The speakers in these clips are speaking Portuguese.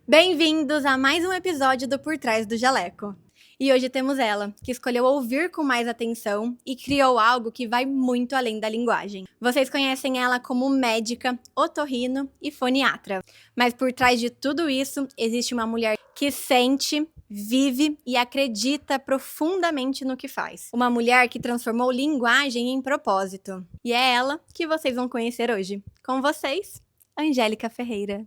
Bem-vindos a mais um episódio do Por Trás do Jaleco. E hoje temos ela, que escolheu ouvir com mais atenção e criou algo que vai muito além da linguagem. Vocês conhecem ela como médica, otorrino e foniatra. Mas por trás de tudo isso, existe uma mulher que sente, vive e acredita profundamente no que faz. Uma mulher que transformou linguagem em propósito. E é ela que vocês vão conhecer hoje. Com vocês, Angélica Ferreira.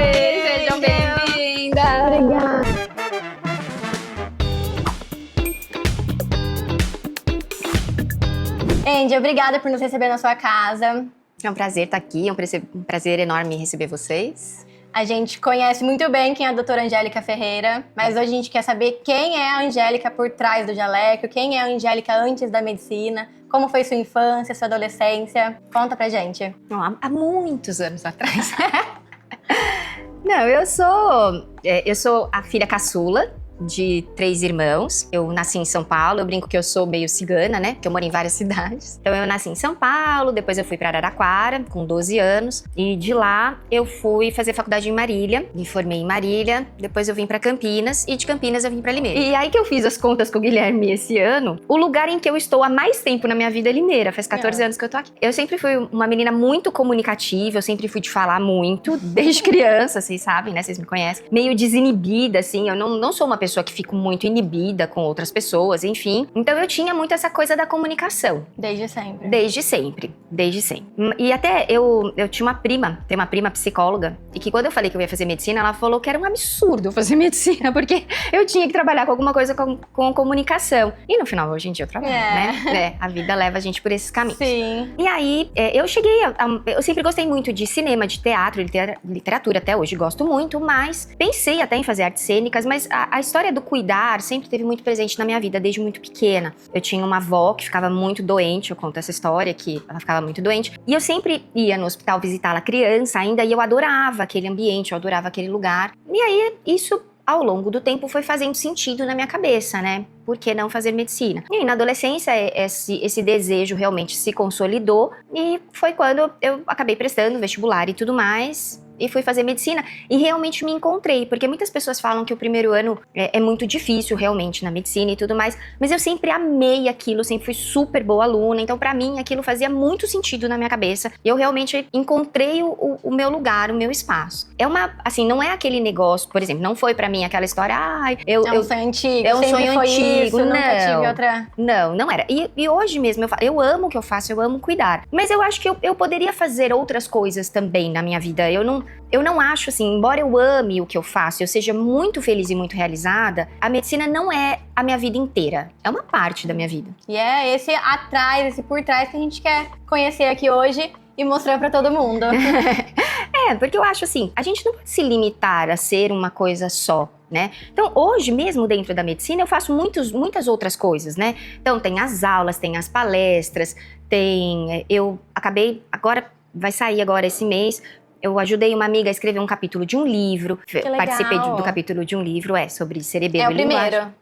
Sejam bem-vindas! Obrigada. Andy, obrigada por nos receber na sua casa. É um prazer estar aqui, é um prazer enorme receber vocês. A gente conhece muito bem quem é a doutora Angélica Ferreira, mas hoje a gente quer saber quem é a Angélica por trás do jaleco, quem é a Angélica antes da medicina, como foi sua infância, sua adolescência. Conta pra gente. Há muitos anos atrás. Não, eu sou a filha caçula de 3 irmãos. Eu nasci em São Paulo, eu brinco que eu sou meio cigana, né? Porque eu moro em várias cidades. Então eu nasci em São Paulo, depois eu fui para Araraquara com 12 anos. E de lá eu fui fazer faculdade em Marília, me formei em Marília. Depois eu vim para Campinas e de Campinas eu vim para Limeira. E aí que eu fiz as contas com o Guilherme esse ano, o lugar em que eu estou há mais tempo na minha vida é Limeira. Faz 14 anos que eu tô aqui. Eu sempre fui uma menina muito comunicativa, eu sempre fui de falar muito, desde criança, vocês sabem, né? Vocês me conhecem. Meio desinibida, assim, eu não sou uma pessoa que fico muito inibida com outras pessoas, enfim. Então eu tinha muito essa coisa da comunicação. Desde sempre. Desde sempre. E até eu tinha uma prima, tem uma prima psicóloga, e que quando eu falei que eu ia fazer medicina, ela falou que era um absurdo eu fazer medicina, porque eu tinha que trabalhar com alguma coisa com comunicação. E no final, hoje em dia eu trabalho, né? A vida leva a gente por esses caminhos. Sim. E aí, eu sempre gostei muito de cinema, de teatro, literatura, até hoje gosto muito, mas pensei até em fazer artes cênicas, mas a história do cuidar sempre teve muito presente na minha vida, desde muito pequena. Eu tinha uma avó que ficava muito doente, eu conto essa história, que ela ficava muito doente, e eu sempre ia no hospital visitá-la criança ainda, e eu adorava aquele ambiente, eu adorava aquele lugar. E aí, isso, ao longo do tempo, foi fazendo sentido na minha cabeça, né? Por que não fazer medicina? E aí, na adolescência, esse desejo realmente se consolidou, e foi quando eu acabei prestando vestibular e tudo mais, e fui fazer medicina, e realmente me encontrei, porque muitas pessoas falam que o primeiro ano é muito difícil realmente na medicina e tudo mais, mas eu sempre amei aquilo, sempre fui super boa aluna, então pra mim aquilo fazia muito sentido na minha cabeça, e eu realmente encontrei o meu lugar, o meu espaço. Não é aquele negócio, por exemplo, não foi pra mim aquela história, é um sonho antigo, é um sonho antigo, isso, nunca tive outra... Não era. E hoje mesmo, eu amo o que eu faço, eu amo cuidar, mas eu acho que eu poderia fazer outras coisas também na minha vida. Eu não acho assim, embora eu ame o que eu faço, eu seja muito feliz e muito realizada, a medicina não é a minha vida inteira. É uma parte da minha vida. E é esse por trás que a gente quer conhecer aqui hoje e mostrar pra todo mundo. Porque eu acho assim, a gente não pode se limitar a ser uma coisa só, né? Então, hoje mesmo dentro da medicina, eu faço muitas outras coisas, né? Então, tem as aulas, tem as palestras, eu acabei, vai sair agora esse mês, eu ajudei uma amiga a escrever um capítulo de um livro. Participei do capítulo de um livro, sobre cerebelo e linguagem.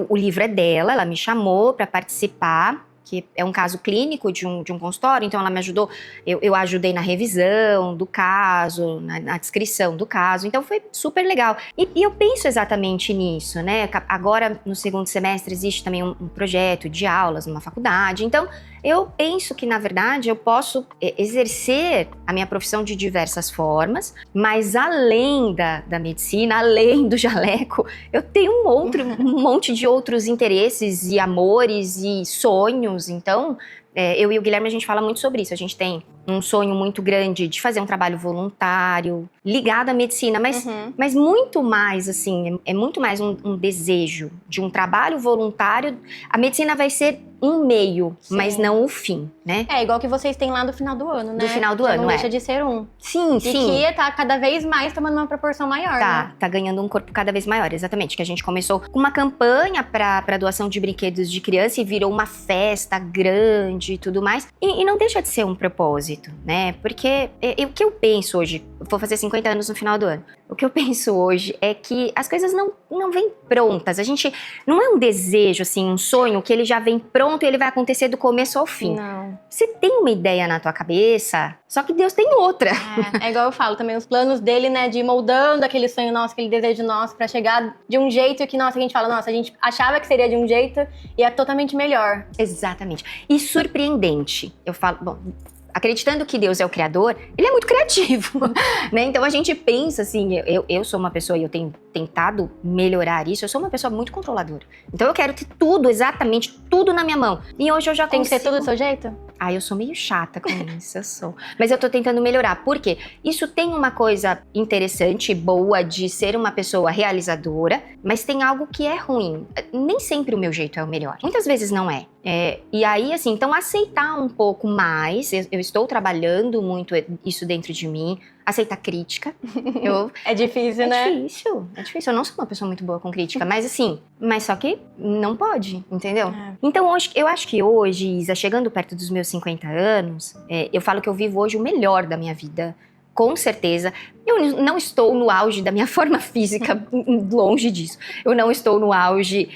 O livro é dela, ela me chamou para participar, que é um caso clínico de um consultório, então ela me ajudou, eu ajudei na revisão do caso, na descrição do caso, então foi super legal. E eu penso exatamente nisso, né? Agora, no segundo semestre, existe também um projeto de aulas numa faculdade, então eu penso que, na verdade, eu posso exercer a minha profissão de diversas formas, mas além da medicina, além do jaleco, eu tenho um monte de outros interesses e amores e sonhos. Então, eu e o Guilherme, a gente fala muito sobre isso. A gente tem um sonho muito grande de fazer um trabalho voluntário, ligado à medicina, mas muito mais, assim, é muito mais um desejo de um trabalho voluntário. A medicina vai ser um meio, sim, mas não o fim, né? É igual que vocês têm lá do final do ano, né? Do final do ano, não deixa de ser um. Sim, sim. E que tá cada vez mais tomando uma proporção maior, né? Tá ganhando um corpo cada vez maior, exatamente. Que a gente começou com uma campanha pra doação de brinquedos de criança e virou uma festa grande e tudo mais. E não deixa de ser um propósito. propósito, né? Porque o que eu penso hoje, eu vou fazer 50 anos no final do ano, o que eu penso hoje é que as coisas não vêm prontas. A gente não é um desejo, assim, um sonho que ele já vem pronto e ele vai acontecer do começo ao fim. Não. Você tem uma ideia na tua cabeça, só que Deus tem outra. É igual eu falo também, os planos dele, né, de ir moldando aquele sonho nosso, aquele desejo nosso pra chegar de um jeito que, nossa, a gente fala, nossa, a gente achava que seria de um jeito e é totalmente melhor. Exatamente. E surpreendente. Eu falo, bom, acreditando que Deus é o criador, ele é muito criativo, né? Então a gente pensa assim, eu sou uma pessoa, e eu tenho tentado melhorar isso, eu sou uma pessoa muito controladora. Então eu quero ter tudo, exatamente tudo na minha mão. E hoje eu já Tem consigo... que ser tudo do seu jeito? Ah, eu sou meio chata com isso, eu sou. Mas eu tô tentando melhorar. Por quê? Isso tem uma coisa interessante, boa, de ser uma pessoa realizadora, mas tem algo que é ruim. Nem sempre o meu jeito é o melhor. Muitas vezes não é. E aí, assim, então aceitar um pouco mais, eu estou trabalhando muito isso dentro de mim, aceitar crítica. É difícil, né? É difícil. Eu não sou uma pessoa muito boa com crítica, mas assim, só que não pode, entendeu? Então, hoje, eu acho que hoje, Isa, chegando perto dos meus 50 anos, eu falo que eu vivo hoje o melhor da minha vida. Com certeza. Eu não estou no auge da minha forma física, longe disso. Eu não estou no auge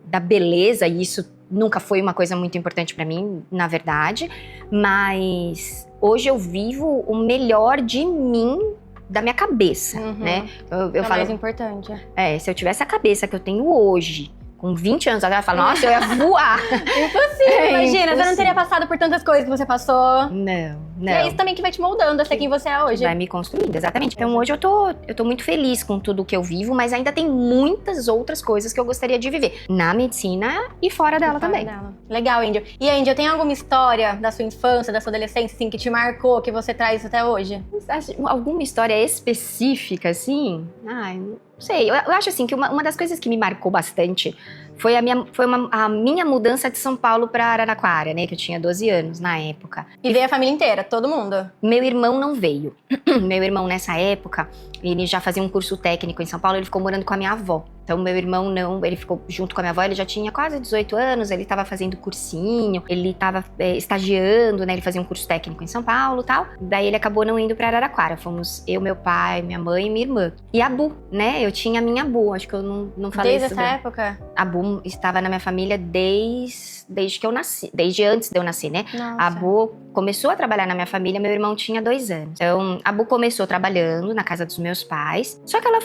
da beleza, e isso nunca foi uma coisa muito importante pra mim, na verdade. Mas hoje eu vivo o melhor de mim, da minha cabeça, né? Eu falo, mais importante. Se eu tivesse a cabeça que eu tenho hoje, com 20 anos atrás, eu falo, nossa, eu ia voar. Impossível, imagina, você não teria passado por tantas coisas que você passou. Não. E é isso também que vai te moldando a ser quem você é hoje. Vai me construindo, exatamente. Então hoje eu tô muito feliz com tudo que eu vivo, mas ainda tem muitas outras coisas que eu gostaria de viver. Na medicina e fora dela também. Legal, Angel. E Angel, tem alguma história da sua infância, da sua adolescência, assim, que te marcou, que você traz até hoje? Alguma história específica, assim? Não sei. Eu acho assim que uma das coisas que me marcou bastante foi a minha mudança de São Paulo para Araraquara, né? Que eu tinha 12 anos na época. E veio a família inteira, todo mundo? Meu irmão não veio. Meu irmão, nessa época, ele já fazia um curso técnico em São Paulo, ele ficou morando com a minha avó. Então, meu irmão não, ele ficou junto com a minha avó, ele já tinha quase 18 anos, ele tava fazendo cursinho, ele tava estagiando, né? Ele fazia um curso técnico em São Paulo e tal. Daí ele acabou não indo pra Araraquara. Fomos eu, meu pai, minha mãe e minha irmã. E a Bu, né? Eu tinha a minha Bu, acho que eu não falei isso. Desde essa época? A Bu estava na minha família desde que eu nasci, desde antes de eu nascer, né? Nossa. A Bu começou a trabalhar na minha família, meu irmão tinha 2 anos. Então, a Bu começou trabalhando na casa dos meus pais, só que ela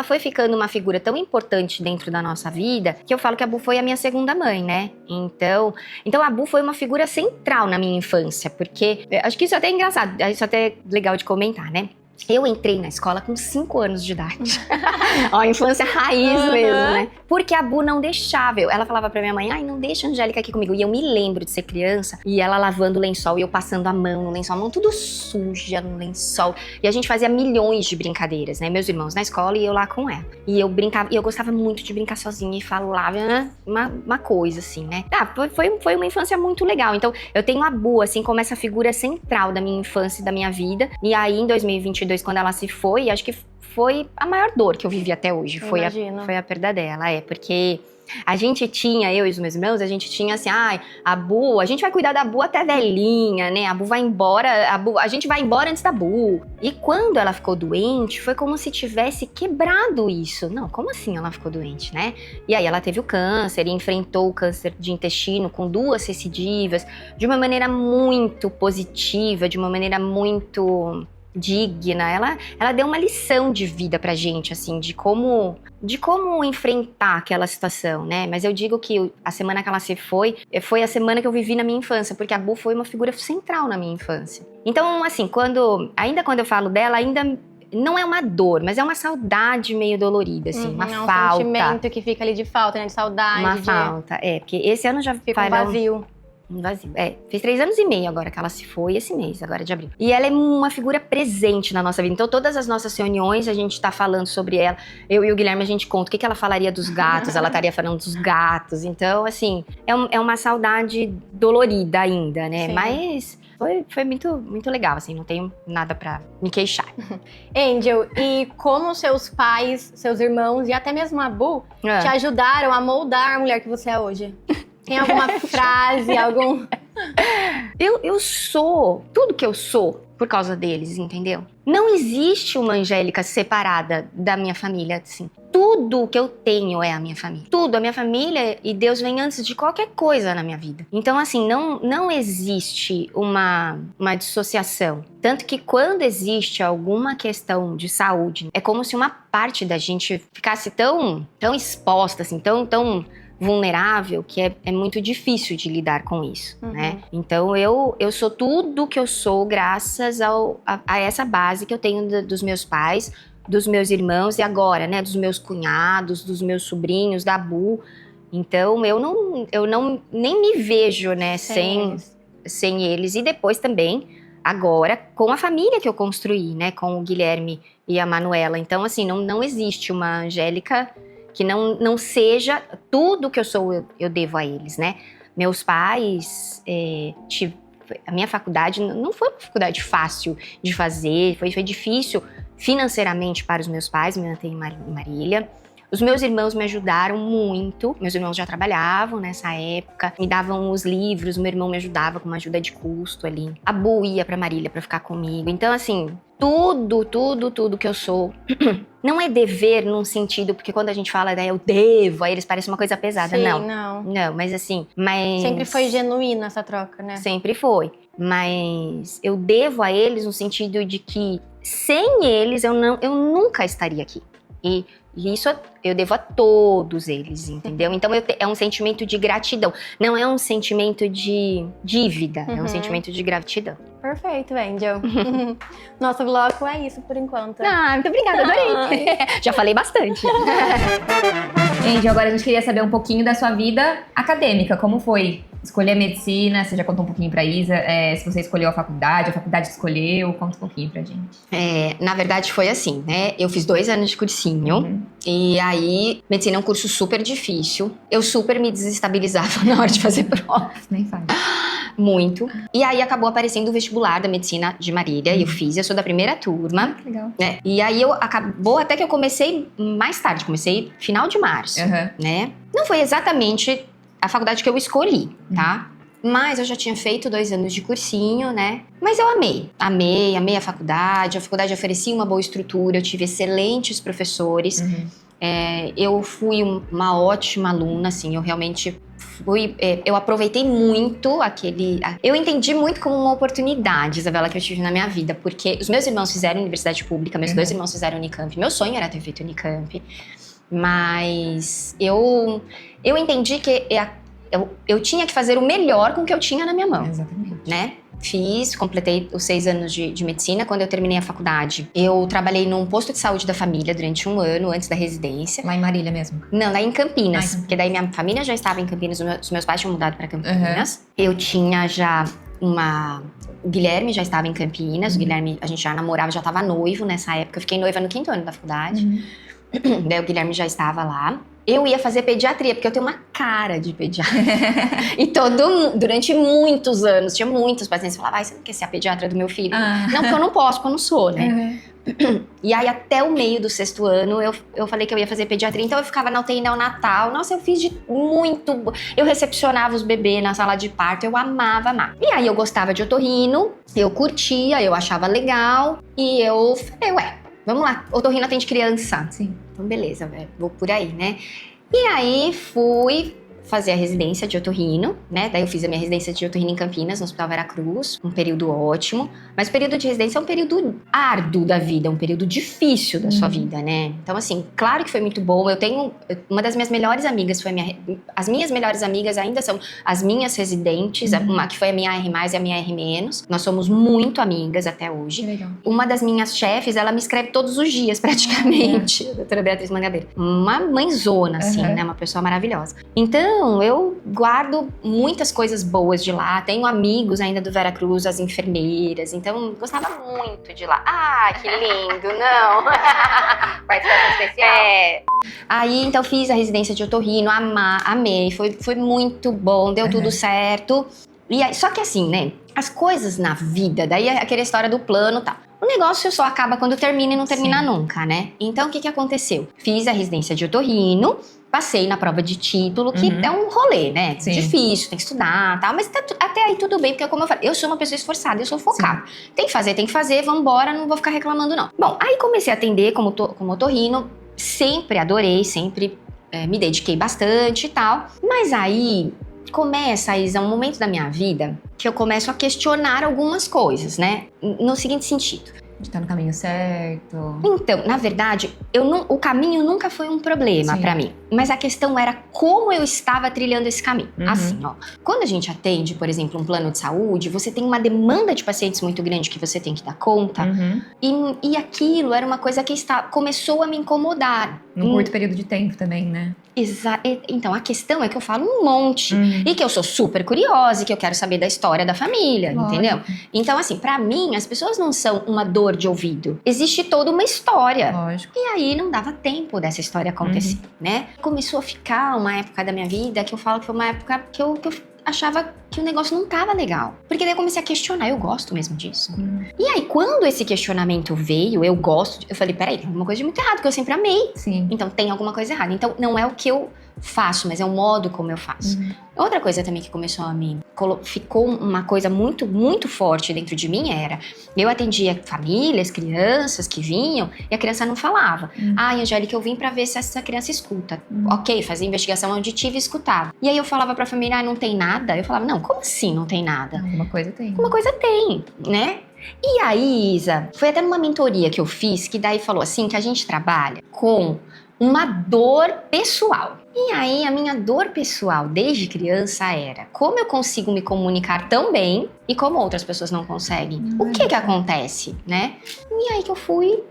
foi ficando uma figura tão importante dentro da nossa vida, que eu falo que a Bu foi a minha segunda mãe, né? Então a Bu foi uma figura central na minha infância, porque acho que isso até é engraçado, isso até é legal de comentar, né? Eu entrei na escola com 5 anos de idade. Ó, infância raiz mesmo, né? Porque a Bu não deixava. Ela falava pra minha mãe, ai, não deixa a Angélica aqui comigo. E eu me lembro de ser criança, e ela lavando o lençol, e eu passando a mão no lençol, a mão tudo suja no lençol. E a gente fazia milhões de brincadeiras, né? Meus irmãos na escola e eu lá com ela. E eu brincava, e eu gostava muito de brincar sozinha e falava uma coisa, assim, né? Foi uma infância muito legal. Então, eu tenho a Bu, assim, como essa figura central da minha infância e da minha vida. E aí, em 2022, quando ela se foi, acho que foi a maior dor que eu vivi até hoje. Foi a perda dela, porque a gente tinha, eu e os meus irmãos, a gente tinha assim, a Bu, a gente vai cuidar da Bu até velhinha, né? A Bu vai embora, a gente vai embora antes da Bu. E quando ela ficou doente, foi como se tivesse quebrado isso. Não, como assim ela ficou doente, né? E aí ela teve o câncer e enfrentou o câncer de intestino com 2 recidivas, de uma maneira muito positiva, de uma maneira muito digna. Ela deu uma lição de vida pra gente, assim, de como enfrentar aquela situação, né? Mas eu digo que a semana que ela se foi a semana que eu vivi na minha infância, porque a Bu foi uma figura central na minha infância. Então, assim, quando eu falo dela, ainda não é uma dor, mas é uma saudade meio dolorida, assim, uma falta. Um sentimento que fica ali de falta, né? De saudade. Uma falta, porque esse ano já fica um vazio. Um vazio. Fez 3 anos e meio agora que ela se foi, esse mês, agora de abril. E ela é uma figura presente na nossa vida. Então, todas as nossas reuniões, a gente tá falando sobre ela. Eu e o Guilherme, a gente conta o que ela falaria dos gatos, ela estaria falando dos gatos. Então, assim, é uma saudade dolorida ainda, né? Sim. Mas foi muito, muito legal, assim, não tenho nada pra me queixar. Angel, e como seus pais, seus irmãos e até mesmo a Bu te ajudaram a moldar a mulher que você é hoje? Tem alguma frase, Eu sou tudo que eu sou por causa deles, entendeu? Não existe uma Angélica separada da minha família, assim. Tudo que eu tenho é a minha família. Tudo, a minha família e Deus vem antes de qualquer coisa na minha vida. Então, assim, não existe uma dissociação. Tanto que quando existe alguma questão de saúde, é como se uma parte da gente ficasse tão exposta, assim, tão vulnerável, que é muito difícil de lidar com isso, né? Então eu sou tudo que eu sou graças a essa base que eu tenho dos meus pais, dos meus irmãos e agora, né, dos meus cunhados, dos meus sobrinhos, da Bu. Então eu não nem me vejo, né, sem eles. E depois também, agora, com a família que eu construí, né, com o Guilherme e a Manuela. Então, assim, não existe uma Angélica que não seja tudo que eu sou, eu devo a eles, né? Meus pais, a minha faculdade não foi uma faculdade fácil de fazer, foi difícil financeiramente para os meus pais, me manter em Marília. Os meus irmãos me ajudaram muito, meus irmãos já trabalhavam nessa época, me davam os livros, meu irmão me ajudava com uma ajuda de custo ali. A Bu ia pra Marília pra ficar comigo. Então, assim, tudo que eu sou não é dever num sentido, porque quando a gente fala, né, eu devo, aí eles parecem uma coisa pesada. Sim, não, mas assim, sempre foi genuína essa troca, né? Sempre foi. Mas eu devo a eles no sentido de que sem eles eu nunca estaria aqui. E isso eu devo a todos eles, entendeu? Então é um sentimento de gratidão. Não é um sentimento de dívida, é um sentimento de gratidão. Perfeito, Angel. Nosso bloco é isso por enquanto. Muito obrigada, adorei. Já falei bastante. Angel, agora a gente queria saber um pouquinho da sua vida acadêmica. Como foi escolher medicina? Você já contou um pouquinho pra Isa. Se você escolheu a faculdade escolheu. Conta um pouquinho pra gente. Na verdade foi assim, né? Eu fiz 2 anos de cursinho. E aí, medicina é um curso super difícil. Eu super me desestabilizava na hora de fazer prova. Nem faz. Muito. E aí acabou aparecendo o vestibular da medicina de Marília. E eu sou da primeira turma. Legal. Né? E aí acabou até que eu comecei mais tarde. Comecei final de março, né? Não foi exatamente a faculdade que eu escolhi, tá? Mas eu já tinha feito 2 anos de cursinho, né? Mas eu amei a faculdade. A faculdade oferecia uma boa estrutura, eu tive excelentes professores. Eu fui uma ótima aluna, assim, eu realmente eu aproveitei muito eu entendi muito como uma oportunidade, Isabela, que eu tive na minha vida, porque os meus irmãos fizeram universidade pública, meus 2 irmãos fizeram Unicamp, meu sonho era ter feito Unicamp, mas eu entendi que eu tinha que fazer o melhor com o que eu tinha na minha mão. Exatamente. Né? Completei os 6 anos de medicina. Quando eu terminei a faculdade, eu trabalhei num posto de saúde da família durante 1 ano, antes da residência. Lá em Marília mesmo? Não, daí em Campinas. Porque daí minha família já estava em Campinas, os meus pais tinham mudado pra Campinas. Eu tinha já o Guilherme já estava em Campinas, o Guilherme, a gente já namorava, já estava noivo nessa época. Eu fiquei noiva no 5º ano da faculdade. Daí o Guilherme já estava lá. Eu ia fazer pediatria, porque eu tenho uma cara de pediatra. E durante muitos anos, tinha muitos pacientes que falavam, você não quer ser a pediatra do meu filho? Não, porque eu não posso, porque eu não sou, né? E aí, até o meio do 6º ano, eu falei que eu ia fazer pediatria. Então, eu ficava na UTI neonatal. Nossa, eu fiz eu recepcionava os bebês na sala de parto. Eu amava. E aí, eu gostava de otorrino. Eu curtia, eu achava legal. E eu falei, vamos lá, otorrino atende criança. Sim. Então, beleza, vou por aí, né? E aí, fui fazer a residência de otorrino, né? Daí eu fiz a minha residência de otorrino em Campinas, no Hospital Veracruz. Um período ótimo. Mas o período de residência é um período árduo da vida, um período difícil da sua vida, né? Então, assim, claro que foi muito bom. Eu tenho... Uma das minhas melhores amigas as minhas melhores amigas ainda são as minhas residentes. Uma que foi a minha AR+, e a minha R-. Nós somos muito amigas até hoje. Que legal. Uma das minhas chefes, ela me escreve todos os dias, praticamente. A doutora Beatriz Mangabeira. Uma mãezona, assim, né? Uma pessoa maravilhosa. Então, eu guardo muitas coisas boas de lá. Tenho amigos ainda do Veracruz, as enfermeiras. Então, gostava muito de lá. Que lindo, não? Participação especial? Aí, então, fiz a residência de otorrino, amei. Foi muito bom, deu tudo certo. E aí, só que assim, né? As coisas na vida, daí é aquela história do plano, tá? O negócio só acaba quando termina e não termina Sim. nunca, né? Então, o que aconteceu? Fiz a residência de otorrino, passei na prova de título, que é um rolê, né? Sim. Difícil, tem que estudar e tal, mas até aí tudo bem, porque como eu falei, eu sou uma pessoa esforçada, eu sou focada. Tem que fazer, vambora, não vou ficar reclamando não. Bom, aí comecei a atender como otorrino, sempre adorei, sempre me dediquei bastante e tal, mas aí começa, Isa, um momento da minha vida que eu começo a questionar algumas coisas, né? No seguinte sentido. De estar no caminho certo. Então, na verdade, o caminho nunca foi um problema Sim. pra mim. Mas a questão era como eu estava trilhando esse caminho. Uhum. Assim, ó. Quando a gente atende, por exemplo, um plano de saúde, você tem uma demanda de pacientes muito grande que você tem que dar conta. E aquilo era uma coisa que começou a me incomodar. Num curto período de tempo também, né? Então, a questão é que eu falo um monte. E que eu sou super curiosa, e que eu quero saber da história da família, Lógico. entendeu? Então, assim, pra mim, as pessoas não são uma dor de ouvido. Existe toda uma história. Lógico. E aí, não dava tempo dessa história acontecer, né? Começou a ficar uma época da minha vida que eu falo que foi uma época que eu achava que o negócio não tava legal. Porque daí eu comecei a questionar, eu gosto mesmo disso. E aí, quando esse questionamento veio, eu falei, peraí, tem alguma coisa de muito errado, que eu sempre amei. Sim. Então, tem alguma coisa errada. Então, não é o que eu faço, mas é o modo como eu faço. Outra coisa também que começou a ficou uma coisa muito, muito forte dentro de mim era, eu atendia famílias, crianças que vinham, e a criança não falava. Angélica, eu vim pra ver se essa criança escuta. Ok, fazia investigação auditiva e escutava. E aí eu falava pra família, não tem nada? Eu falava, não, como assim não tem nada? Alguma coisa tem. Alguma coisa tem, né? E aí, Isa, foi até numa mentoria que eu fiz, que daí falou assim, que a gente trabalha com uma dor pessoal. E aí, a minha dor pessoal desde criança era como eu consigo me comunicar tão bem e como outras pessoas não conseguem. O que acontece, né? E aí que eu fui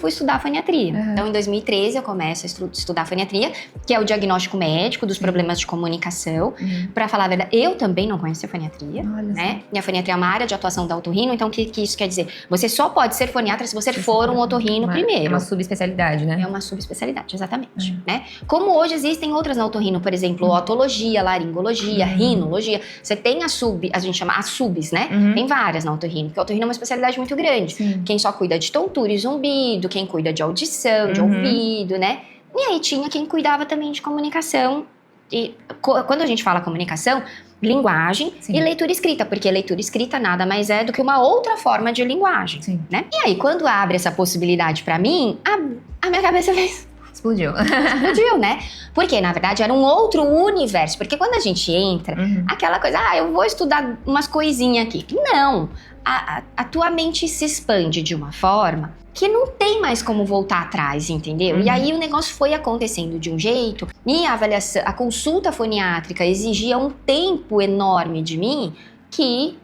estudar foniatria. Então, em 2013, eu começo a estudar foniatria, que é o diagnóstico médico dos problemas de comunicação. Pra falar a verdade, eu também não conhecia foniatria, né? E a foniatria é uma área de atuação da otorrino, então o que isso quer dizer? Você só pode ser foniatra se você for um otorrino primeiro. É uma subespecialidade, né? É uma subespecialidade, exatamente, né? Como hoje existem outras na otorrino, por exemplo, otologia, laringologia, rinologia. Você tem a gente chama as subs, né? Tem várias na otorrino, porque a otorrino é uma especialidade muito grande. Sim. Quem só cuida de tontura e zumbido, quem cuida de audição, de ouvido, né? E aí tinha quem cuidava também de comunicação. E quando a gente fala comunicação, linguagem e leitura escrita, porque leitura escrita nada mais é do que uma outra forma de linguagem, né? E aí, quando abre essa possibilidade pra mim, a minha cabeça fez... Explodiu. Explodiu, né? Porque, na verdade, era um outro universo. Porque quando a gente entra, aquela coisa, eu vou estudar umas coisinhas aqui. Não! A tua mente se expande de uma forma que não tem mais como voltar atrás, entendeu? E aí o negócio foi acontecendo de um jeito, e a avaliação, a consulta foniátrica exigia um tempo enorme de mim que,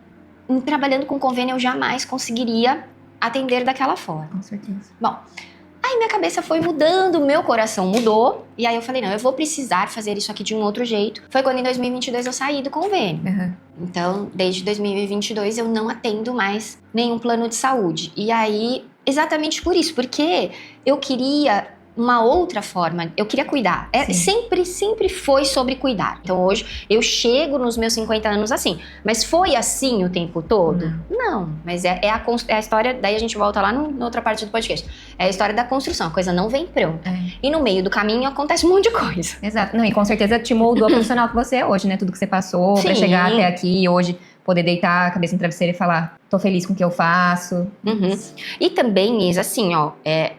trabalhando com convênio, eu jamais conseguiria atender daquela forma. Com certeza. Bom, aí minha cabeça foi mudando, meu coração mudou, e aí eu falei, não, eu vou precisar fazer isso aqui de um outro jeito. Foi quando em 2022 eu saí do convênio. Então, desde 2022 eu não atendo mais nenhum plano de saúde. E aí, exatamente por isso, porque eu queria uma outra forma, eu queria cuidar. Sempre foi sobre cuidar. Então hoje eu chego nos meus 50 anos assim, mas foi assim o tempo todo? Não, mas é a história, daí a gente volta lá na outra parte do podcast. É a história da construção, a coisa não vem pronta. E no meio do caminho acontece um monte de coisa. Exato, não, e com certeza te moldou a profissional que você é hoje, né? Tudo que você passou pra chegar até aqui e hoje poder deitar a cabeça no travesseiro e falar, tô feliz com o que eu faço. E também, Isa, assim, ó,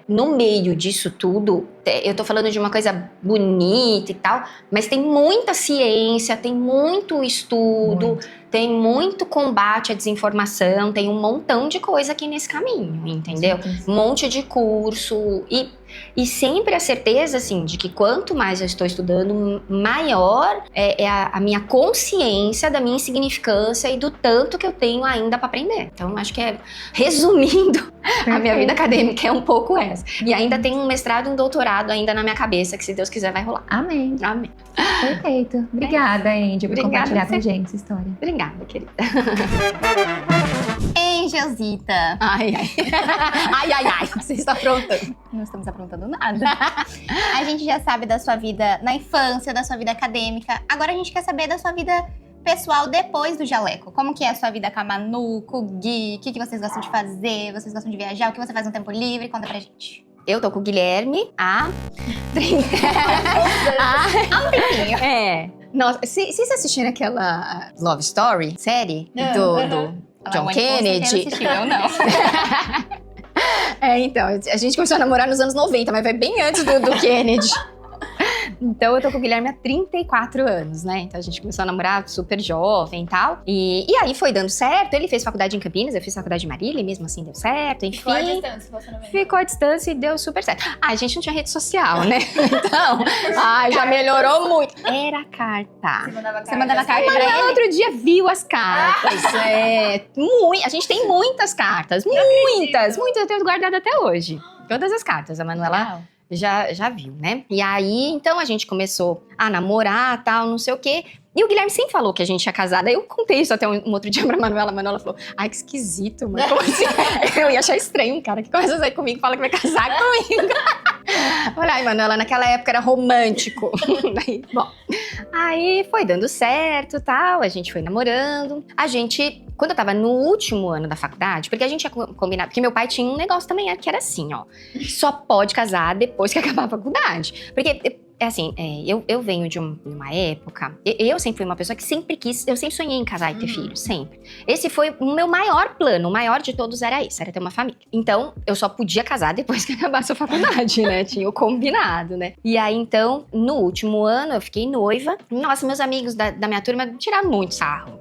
no meio disso tudo, eu tô falando de uma coisa bonita e tal, mas tem muita ciência, tem muito estudo, tem muito combate à desinformação, tem um montão de coisa aqui nesse caminho, entendeu? Um monte de curso e sempre a certeza, assim, de que quanto mais eu estou estudando, maior é a minha consciência da minha insignificância e do tanto que eu tenho ainda para aprender. Então, acho que resumindo, a minha vida acadêmica é um pouco essa. E ainda tem um mestrado e um doutorado ainda na minha cabeça, que se Deus quiser vai rolar. Amém. Amém. Perfeito. Obrigada, Angie, por compartilhar com a gente essa história. Obrigada, querida. Angelsita. Ai, você está aprontando. Não estamos aprontando nada. A gente já sabe da sua vida na infância, da sua vida acadêmica. Agora a gente quer saber da sua vida pessoal depois do Jaleco. Como que é a sua vida com a Manu, com o Gui? O que vocês gostam de fazer? Vocês gostam de viajar? O que você faz no tempo livre? Conta pra gente. Eu tô com o Guilherme há... Há um tempinho. Nossa, vocês assistiram aquela Love Story, série? Do John Ela Kennedy? assistiu, eu não. Então, a gente começou a namorar nos anos 90, mas vai bem antes do Kennedy. Então, eu tô com o Guilherme há 34 anos, né? Então, a gente começou a namorar super jovem e tal. E aí foi dando certo. Ele fez faculdade em Campinas, eu fiz faculdade em Marília, e mesmo assim deu certo, enfim. Ficou à distância, relacionamento. Ficou à distância e deu super certo. A gente não tinha rede social, né? Então, já melhorou muito. Era carta. Você mandava carta pra Mas ele? outro dia viu as cartas. A gente tem muitas cartas. Muitas. Eu tenho guardado até hoje. Todas as cartas. A Manuela já viu, né? E aí, então, a gente começou a namorar, tal, não sei o quê. E o Guilherme sempre falou que a gente ia casar. Daí eu contei isso até um outro dia pra Manuela. A Manuela falou, ai, que esquisito, mano. Como assim? Eu ia achar estranho um cara que começa a sair comigo e fala que vai casar comigo. Olha, ai, Manuela, naquela época era romântico. Aí foi dando certo, tal. A gente foi namorando. Quando eu tava no último ano da faculdade, porque a gente ia combinar, porque meu pai tinha um negócio também que era assim, ó. Só pode casar depois que acabar a faculdade. Porque... eu venho de uma época... Eu sempre fui uma pessoa que sempre quis... Eu sempre sonhei em casar e ter filhos, sempre. Esse foi o meu maior plano. O maior de todos era esse, era ter uma família. Então, eu só podia casar depois que acabasse a faculdade, né? Tinha o combinado, né? E aí, então, no último ano, eu fiquei noiva. Nossa, meus amigos da minha turma tiraram muito sarro.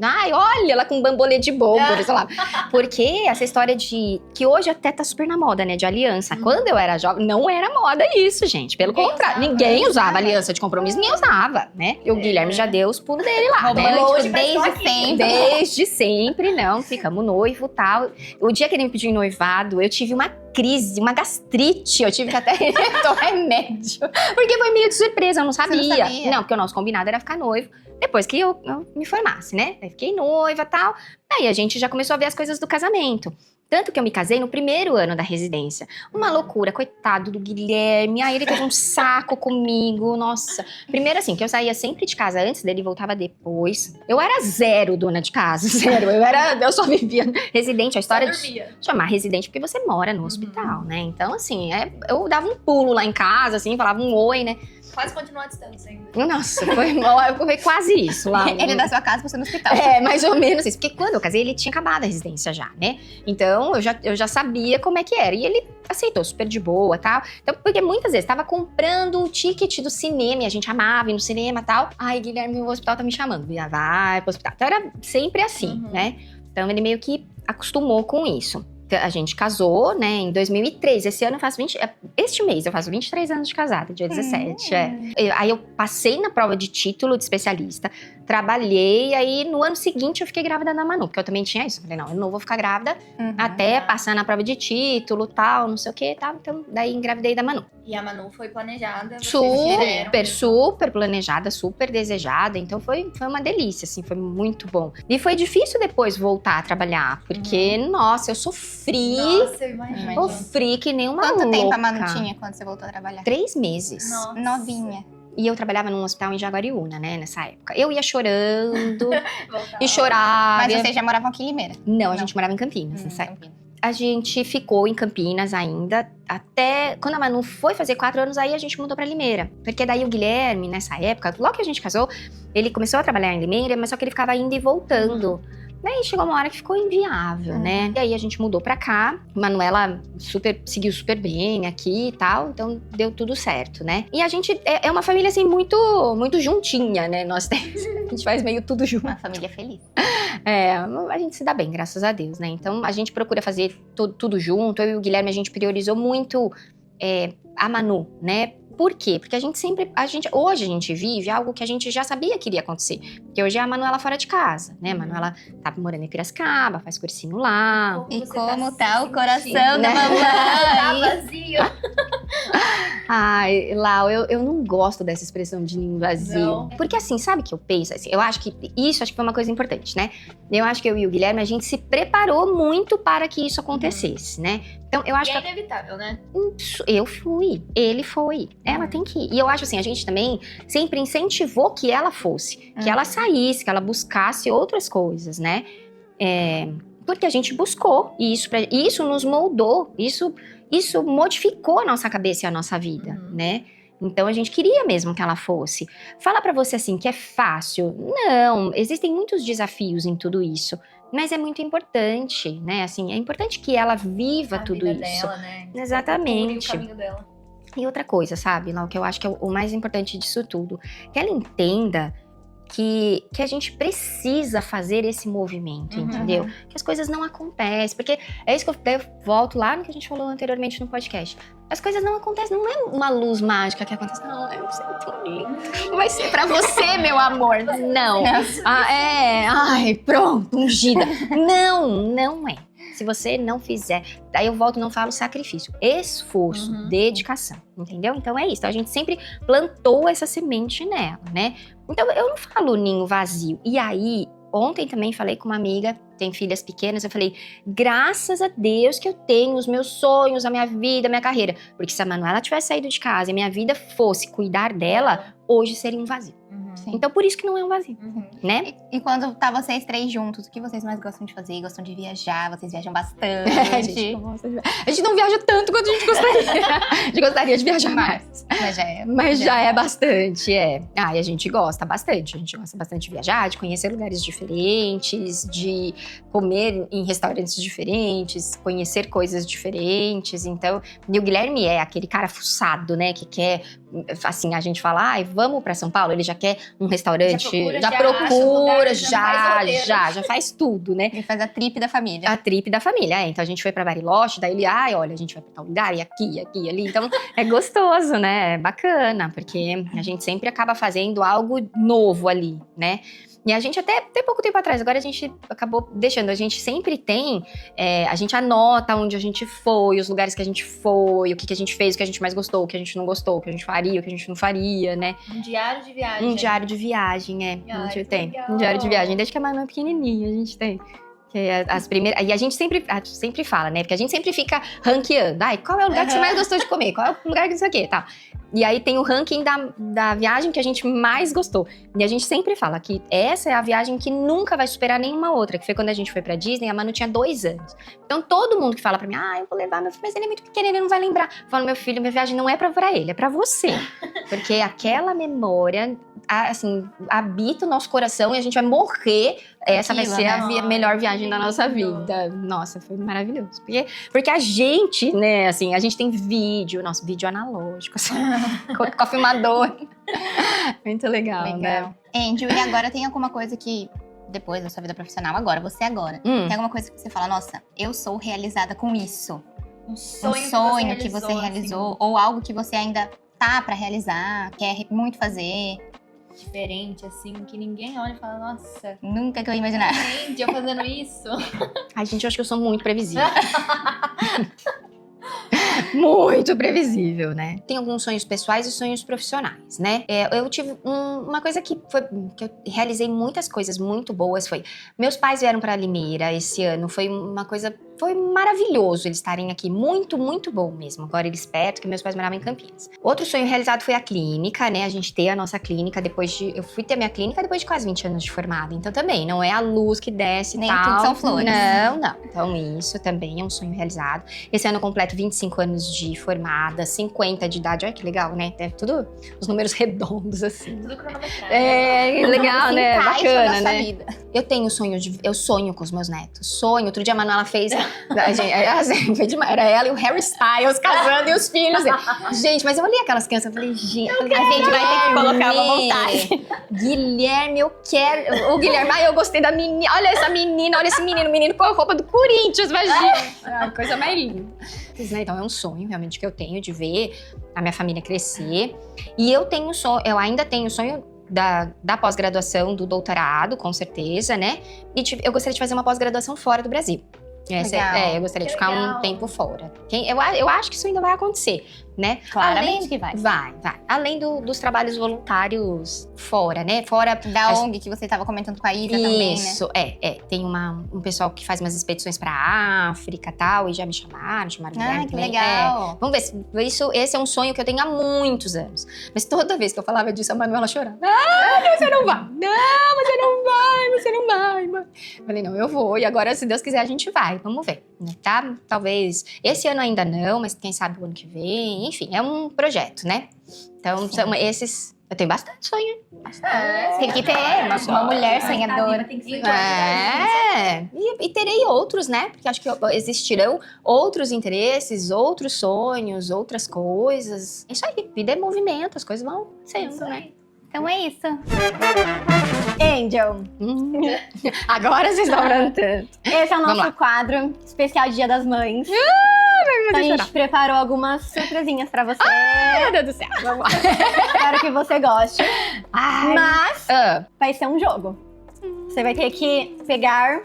Ai, olha, ela com bambolê de bolo, sei lá. Porque essa história de... Que hoje até tá super na moda, né? De aliança. Quando eu era jovem, não era moda isso, gente. Pelo contrário, ninguém usava aliança de compromisso, ninguém usava, né? E o Guilherme já deu os pulos dele lá, né? Romântico desde sempre. Desde sempre, não. Ficamos noivo e tal. O dia que ele me pediu em noivado, eu tive uma crise, uma gastrite. Eu tive que até tomar remédio. Porque foi meio de surpresa, eu não sabia. Você não sabia? Não, porque o nosso combinado era ficar noivo depois que eu me formasse, né? Aí fiquei noiva e tal. Daí a gente já começou a ver as coisas do casamento. Tanto que eu me casei no primeiro ano da residência. Uma loucura, coitado do Guilherme. Aí ele teve um saco comigo, nossa. Primeiro assim, que eu saía sempre de casa antes dele e voltava depois. Eu era zero dona de casa, zero. Eu só vivia residente. A história de chamar residente porque você mora no hospital, né? Então assim, eu dava um pulo lá em casa, assim, falava um oi, né? Quase continuar à distância ainda. Nossa, foi quase isso lá. Ele da sua casa, você no hospital. Mais ou menos isso. Porque quando eu casei, ele tinha acabado a residência já, né? Então, eu já sabia como é que era. E ele aceitou super de boa e tal. Então, porque muitas vezes tava comprando o ticket do cinema e a gente amava ir no cinema e tal. Ai, Guilherme, o hospital tá me chamando. Vai pro hospital. Então, era sempre assim, né? Então, ele meio que acostumou com isso. A gente casou, né, em 2003. Esse ano eu faço este mês eu faço 23 anos de casada, dia 17. Aí eu passei na prova de título de especialista, trabalhei, aí no ano seguinte eu fiquei grávida da Manu, porque eu também tinha isso. Eu falei, não, eu não vou ficar grávida até passar na prova de título, tal, não sei o que, tal. Então, daí engravidei da Manu. E a Manu foi planejada. Super planejada, super desejada. Então foi uma delícia, assim, foi muito bom. E foi difícil depois voltar a trabalhar, porque, nossa, eu sofri. Nossa, eu imagino. Sofri que nem uma louca. Quanto tempo a Manu tinha quando você voltou a trabalhar? 3 meses. Nossa. Novinha. E eu trabalhava num hospital em Jaguariúna, né, nessa época. Eu ia chorando Voltava. e chorava. Mas vocês já moravam aqui em Limeira? Não, a gente morava em Campinas, nessa época. A gente ficou em Campinas ainda, até quando a Manu foi fazer 4 anos, aí a gente mudou pra Limeira. Porque daí o Guilherme, nessa época, logo que a gente casou, ele começou a trabalhar em Limeira, mas só que ele ficava indo e voltando. Daí chegou uma hora que ficou inviável, né? E aí a gente mudou pra cá. Manuela seguiu super bem aqui e tal, então deu tudo certo, né? E a gente é uma família, assim, muito, muito juntinha, né? A gente faz meio tudo junto. Uma família feliz. A gente se dá bem, graças a Deus, né? Então a gente procura fazer tudo junto. Eu e o Guilherme, a gente priorizou muito a Manu, né? Por quê? Porque hoje a gente vive algo que a gente já sabia que iria acontecer. Porque hoje é a Manuela fora de casa, né? A Manuela tá morando em Piracicaba, faz cursinho lá. E você como tá tá o coração da né? mamãe? Tá vazio. Ai, Lau, eu não gosto dessa expressão de ninho vazio. Não. Porque assim, sabe o que eu penso? Assim, eu acho que foi uma coisa importante, né? Eu acho que eu e o Guilherme, a gente se preparou muito para que isso acontecesse, né? Então, eu acho E é que inevitável, né? eu fui, ele foi, ela tem que ir. E eu acho assim, a gente também sempre incentivou que ela fosse, que ela saísse, que ela buscasse outras coisas, né? Porque a gente buscou, e isso nos moldou, isso modificou a nossa cabeça e a nossa vida, né? Então a gente queria mesmo que ela fosse. Fala pra você assim que é fácil? Não, existem muitos desafios em tudo isso, mas é muito importante, né? Assim, é importante que ela viva A tudo vida isso. dela, né? Exatamente. O caminho dela. E outra coisa, sabe, Lau, que eu acho que é o mais importante disso tudo, que ela entenda que a gente precisa fazer esse movimento, entendeu? Que as coisas não acontecem, porque é isso que eu volto lá no que a gente falou anteriormente no podcast. As coisas não acontecem, não é uma luz mágica que acontece. Não, eu sei tão lindo. Vai ser pra você, meu amor. Não. Ai, pronto, ungida. Não é. Se você não fizer, daí eu volto e não falo sacrifício, esforço, dedicação, entendeu? Então é isso, então a gente sempre plantou essa semente nela, né? Então eu não falo ninho vazio. E aí, ontem também falei com uma amiga, tem filhas pequenas, eu falei, graças a Deus que eu tenho os meus sonhos, a minha vida, a minha carreira. Porque se a Manuela tivesse saído de casa e a minha vida fosse cuidar dela, hoje seria um vazio. Sim. Então por isso que não é um vazio, né? E quando tá vocês três juntos, o que vocês mais gostam de fazer? Gostam de viajar? Vocês viajam bastante? A gente não viaja tanto quanto a gente gostaria. A gente gostaria de viajar mais. Mas já é bastante, e a gente gosta bastante. A gente gosta bastante de viajar, de conhecer lugares diferentes, de comer em restaurantes diferentes, conhecer coisas diferentes. Então, e o Guilherme é aquele cara fuçado, né? Que quer, assim, a gente fala, ai, vamos pra São Paulo? Ele já quer um restaurante, já procura, já faz tudo, né? Ele faz a trip da família. A trip da família, então a gente foi pra Bariloche, daí ele, olha, a gente vai pra tal lugar, e aqui, ali. Então é gostoso, né? É bacana, porque a gente sempre acaba fazendo algo novo ali, né? E a gente até pouco tempo atrás, agora a gente acabou deixando, a gente sempre tem, a gente anota onde a gente foi, os lugares que a gente foi, o que a gente fez, o que a gente mais gostou, o que a gente não gostou, o que a gente faria, o que a gente não faria, né? Um diário de viagem. Um diário de viagem, a gente tem. Legal. Um diário de viagem, desde que a Manu é pequenininha, a gente tem. Que as primeiras, e a gente sempre fala, né? Porque a gente sempre fica ranqueando. Ai, qual é o lugar que você mais gostou de comer? Qual é o lugar que não sei o quê, tá? E aí tem o ranking da viagem que a gente mais gostou. E a gente sempre fala que essa é a viagem que nunca vai superar nenhuma outra. Que foi quando a gente foi pra Disney, a Manu tinha 2 anos. Então todo mundo que fala pra mim, eu vou levar meu filho, mas ele é muito pequeno, ele não vai lembrar. Eu falo, meu filho, minha viagem não é pra ele, é pra você. Porque aquela memória, assim, habita o nosso coração e a gente vai morrer. Essa vai ser a melhor viagem da nossa vida. Nossa, foi maravilhoso. Porque a gente, né, assim, a gente tem vídeo, nosso vídeo analógico, assim, com a filmadora. Muito legal, né? Angel, e agora tem alguma coisa que, depois da sua vida profissional, você agora, tem alguma coisa que você fala, nossa, eu sou realizada com isso? Um sonho, que você realizou, assim, ou algo que você ainda tá pra realizar, quer muito fazer? diferente, assim, que ninguém olha e fala, nossa, Nunca que eu ia imaginar. gente, eu fazendo isso. Ai, gente, eu acho que eu sou muito previsível. Muito previsível, né? Tem alguns sonhos pessoais e sonhos profissionais, né? Eu tive uma coisa que eu realizei muitas coisas muito boas, meus pais vieram pra Limeira esse ano, foi maravilhoso eles estarem aqui, muito, muito bom mesmo. Agora eles perto, que meus pais moravam em Campinas. Outro sonho realizado foi a clínica, né? A gente ter a nossa clínica eu fui ter minha clínica depois de quase 20 anos de formada. Então também, não é a luz que desce e Nem tal. tudo são flores. Não. Então isso também é um sonho realizado. Esse ano eu completo 25 anos de formada, 50 de idade. Olha que legal, né? É tudo os números redondos, assim. Tudo cronometrado. Legal, né? Encaixa Bacana, na sua né? vida. Eu sonho com os meus netos. Outro dia a Manuela fez. Era ela e o Harry Styles casando e os filhos dele. Gente, mas eu olhei aquelas crianças e falei, gente, a gente vai ter que colocar uma montagem. Guilherme, eu quero. O Guilherme, eu gostei da menina. Olha essa menina, olha esse menino. O menino com a roupa do Corinthians, imagina. Coisa mais linda. Então é um sonho realmente que eu tenho de ver a minha família crescer. E eu ainda tenho o sonho da pós-graduação, do doutorado, com certeza, né? E eu gostaria de fazer uma pós-graduação fora do Brasil. Eu gostaria de ficar um tempo fora. Eu acho que isso ainda vai acontecer. né? Claramente que vai. Vai. Além dos trabalhos voluntários fora, né? Fora Da ONG que você tava comentando com a Isa também, né? Isso, tem um pessoal que faz umas expedições pra África e tal, e já me chamaram o Guilherme Que também. legal. Vamos ver, esse é um sonho que eu tenho há muitos anos. Mas toda vez que eu falava disso, a Manuela chorava. Você não vai. Não, você não vai, mãe. Falei, não, eu vou. E agora, se Deus quiser, a gente vai. Vamos ver, né, tá? Talvez esse ano ainda não, mas quem sabe o ano que vem. Enfim, é um projeto, né? Então, são esses... Eu tenho bastante sonho. Tem que ter uma mulher sonhadora. Tem que ser E terei outros, né? Porque acho que existirão outros interesses, outros sonhos, outras coisas. É isso aí, vida é movimento, as coisas vão sendo, né? Então é isso. Angel, Agora vocês estão falando tanto. esse é o Vamos nosso lá. quadro especial Dia das Mães. Então a gente preparou algumas surpresinhas pra você. Meu Deus do céu, vamos lá. Espero que você goste. Ai. Mas Ah, vai ser um jogo. Você vai ter que pegar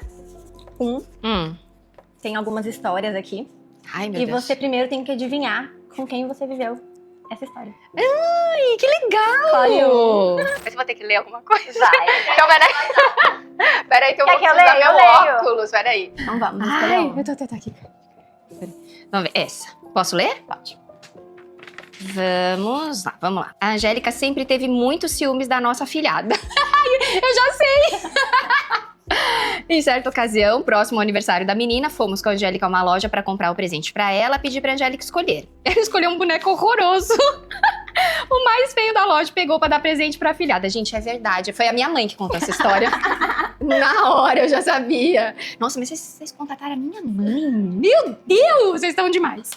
tem algumas histórias aqui. Ai, meu E Deus. você primeiro tem que adivinhar com quem você viveu essa história. Ai, que legal! Escolhe Mas eu vou ter que ler alguma coisa. Então, peraí que eu Quer vou que eu precisar leia? meu Eu leio. óculos, peraí. Então vamos, Ai, escolher uma. eu tô aqui. Peraí. Vamos ver, essa. Posso ler? Pode. Vamos lá. A Angélica sempre teve muitos ciúmes da nossa afilhada. Eu já sei! Em certa ocasião, próximo ao aniversário da menina, fomos com a Angélica a uma loja pra comprar o presente pra ela, pedir pra Angélica escolher. Ela escolheu um boneco horroroso. O mais feio da loja pegou pra dar presente pra afilhada. Gente, é verdade. Foi a minha mãe que contou essa história. Na hora, eu já sabia. Nossa, mas vocês contataram a minha mãe? Meu Deus, vocês estão demais.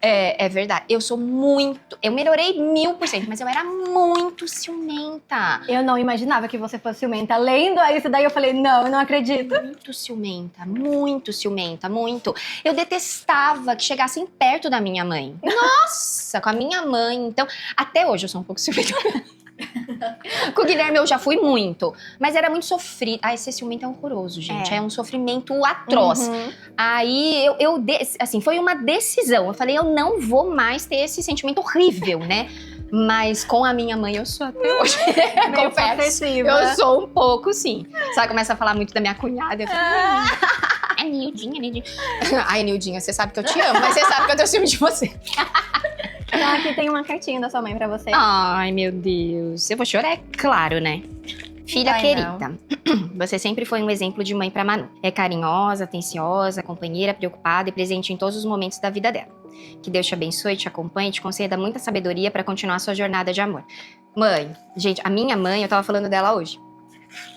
É verdade. Eu melhorei 1000%, mas eu era muito ciumenta. Eu não imaginava que você fosse ciumenta. Lendo isso daí, eu falei, não, eu não acredito. Muito ciumenta, muito. Eu detestava que chegassem perto da minha mãe. Nossa, com a minha mãe. Então, até hoje eu sou um pouco ciumenta. Com o Guilherme eu já fui muito, mas era muito sofrido. Ai, ser ciumento é horroroso, gente. É um sofrimento atroz. Aí, assim, foi uma decisão. Eu falei, eu não vou mais ter esse sentimento horrível, né? Mas com a minha mãe eu sou até hoje. Meio Confesso. possessiva. Eu sou um pouco, sim. Sabe, começa a falar muito da minha cunhada. Eu falo, é Nildinha. Ai, Nildinha, você sabe que eu te amo, mas você sabe que eu tenho ciúme de você. Então aqui tem uma cartinha da sua mãe pra você. Ai, meu Deus. Eu vou chorar, é claro, né? Filha Vai querida, você sempre foi um exemplo de mãe pra Manu. É carinhosa, atenciosa, companheira, preocupada e presente em todos os momentos da vida dela. Que Deus te abençoe, te acompanhe e te conceda muita sabedoria pra continuar a sua jornada de amor. Mãe, gente, a minha mãe, eu tava falando dela hoje.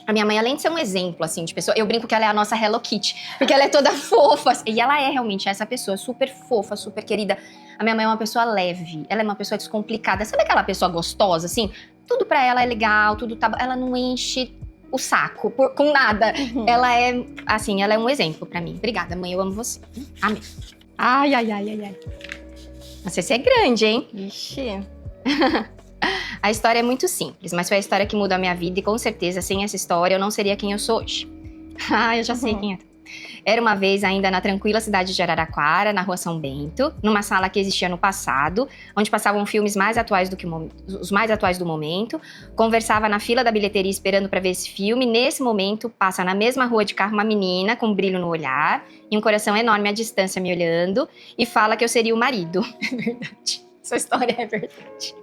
A minha mãe, além de ser um exemplo, assim, de pessoa... Eu brinco que ela é a nossa Hello Kitty, porque ela é toda fofa. E ela é realmente essa pessoa, super fofa, super querida. A minha mãe é uma pessoa leve, ela é uma pessoa descomplicada. Sabe aquela pessoa gostosa, assim? Tudo pra ela é legal, tudo tá... Ela não enche o saco com nada. Ela é, assim, ela é um exemplo pra mim. Obrigada, mãe, eu amo você. Amém. Ai. Nossa, esse é grande, hein? Ixi. A história é muito simples, mas foi a história que mudou a minha vida e com certeza, sem essa história, eu não seria quem eu sou hoje. Eu já sei quem é. Era uma vez ainda na tranquila cidade de Araraquara, na rua São Bento, numa sala que existia no passado, onde passavam filmes mais atuais os mais atuais do momento. Conversava na fila da bilheteria esperando para ver esse filme. Nesse momento, passa na mesma rua de carro uma menina com um brilho no olhar e um coração enorme à distância me olhando e fala que eu seria o marido. É verdade. Essa história é verdade.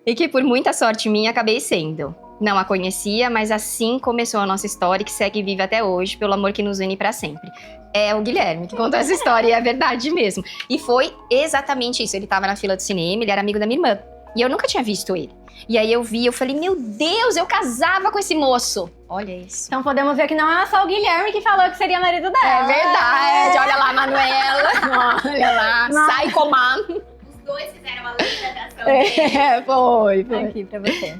E que por muita sorte minha acabei sendo. Não a conhecia, mas assim começou a nossa história que segue viva até hoje, pelo amor que nos une pra sempre. É o Guilherme que contou essa história e é verdade mesmo. E foi exatamente isso. Ele tava na fila do cinema, ele era amigo da minha irmã. E eu nunca tinha visto ele. E aí eu vi, eu falei, meu Deus, eu casava com esse moço. Olha isso. Então podemos ver que não é só o Guilherme que falou que seria marido dela. É verdade. Olha lá, Manuela. Olha lá, sai comando. Os dois fizeram uma lei da atração. Foi. Aqui pra você.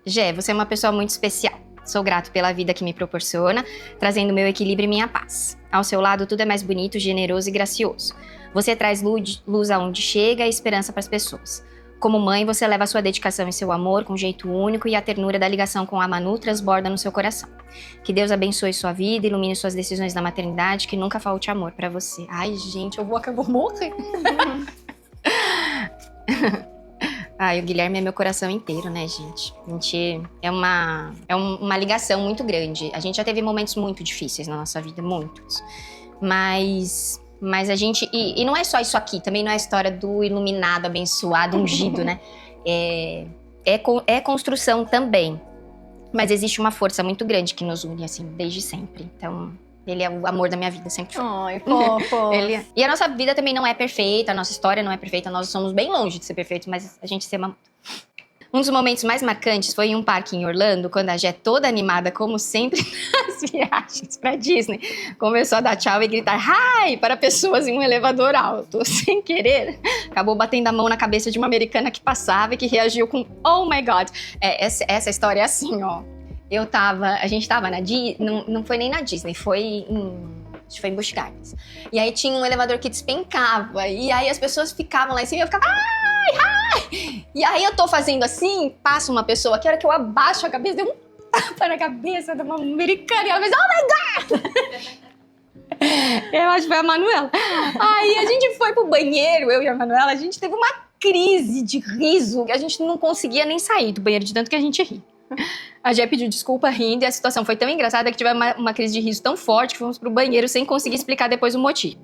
Gé, você é uma pessoa muito especial. Sou grato pela vida que me proporciona, trazendo meu equilíbrio e minha paz. Ao seu lado, tudo é mais bonito, generoso e gracioso. Você traz luz aonde chega e esperança para as pessoas. Como mãe, você leva a sua dedicação e seu amor com jeito único e a ternura da ligação com a Manu transborda no seu coração. Que Deus abençoe sua vida, ilumine suas decisões na maternidade, que nunca falte amor pra você. Ai, gente, eu vou morrer. Ai, o Guilherme é meu coração inteiro, né, gente? A gente é uma ligação muito grande. A gente já teve momentos muito difíceis na nossa vida, muitos. Mas a gente... E não é só isso aqui, também não é a história do iluminado, abençoado, ungido, né? É construção também. Mas existe uma força muito grande que nos une, assim, desde sempre. Então, ele é o amor da minha vida, sempre foi. Ai, fofo. E a nossa vida também não é perfeita, a nossa história não é perfeita, nós somos bem longe de ser perfeitos, mas a gente se ama muito. Um dos momentos mais marcantes foi em um parque em Orlando, quando a Jé, toda animada, como sempre nas viagens pra Disney, começou a dar tchau e gritar "Hi!" para pessoas em um elevador alto. Sem querer, acabou batendo a mão na cabeça de uma americana que passava e que reagiu com "Oh my God!" Essa história é assim, ó. A gente tava na Disney, não foi nem na Disney, acho que foi em Busch Gardens. E aí tinha um elevador que despencava, e aí as pessoas ficavam lá em cima e eu ficava "Ai! E aí eu tô fazendo assim, passa uma pessoa, que hora que eu abaixo a cabeça, deu um tapa na cabeça de uma americana, e ela fez "Oh my God!" Eu acho que foi a Manuela. Aí a gente foi pro banheiro, eu e a Manuela, a gente teve uma crise de riso, que a gente não conseguia nem sair do banheiro de tanto que a gente ri. A Jé pediu desculpa rindo e a situação foi tão engraçada que tivemos uma crise de riso tão forte que fomos pro banheiro sem conseguir explicar depois o motivo.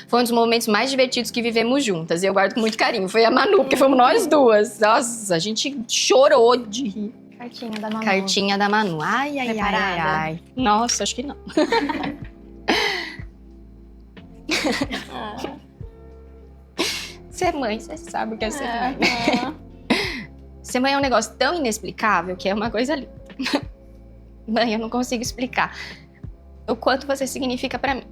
Foi um dos momentos mais divertidos que vivemos juntas e eu guardo com muito carinho. Foi a Manu, porque fomos nós duas. Nossa, a gente chorou de rir. Cartinha da Manu. Cartinha da Manu. Ai, ai, ai, Preparada? ai, ai. Nossa, acho que não. Ser mãe, você sabe o que é ser mãe, né? Ser mãe é um negócio tão inexplicável que é uma coisa linda. Mãe, eu não consigo explicar o quanto você significa pra mim.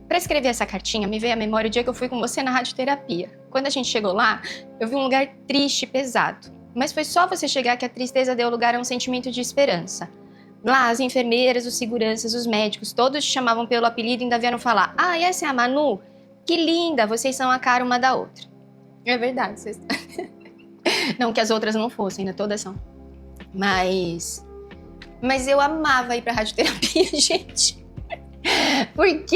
Pra escrever essa cartinha, me veio à memória o dia que eu fui com você na radioterapia. Quando a gente chegou lá, eu vi um lugar triste e pesado. Mas foi só você chegar que a tristeza deu lugar a um sentimento de esperança. Lá, as enfermeiras, os seguranças, os médicos, todos te chamavam pelo apelido e ainda vieram falar: "Ah, e essa é a Manu? Que linda, vocês são a cara uma da outra." É verdade, vocês... Não que as outras não fossem, né? Todas são. Mas eu amava ir pra radioterapia, gente. Porque